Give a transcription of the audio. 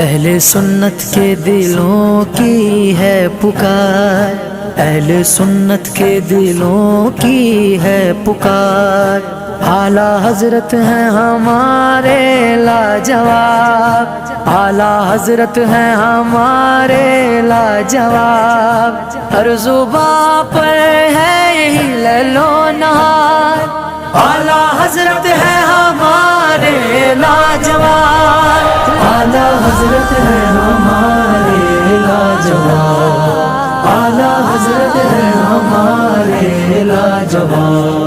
اہل سنت کے دلوں کی ہے پکار، اہل سنت کے دلوں کی ہے پکار، اعلیٰ حضرت ہیں ہمارے لاجواب، اعلیٰ حضرت ہیں ہمارے لاجواب، ہر زباں پر ہے یہی لیل و نہار، اعلیٰ حضرت ہیں ہمارے لاجواب، اعلیٰ حضرت ہیں ہمارے لاجواب، اعلیٰ حضرت ہیں ہمارے لاجواب۔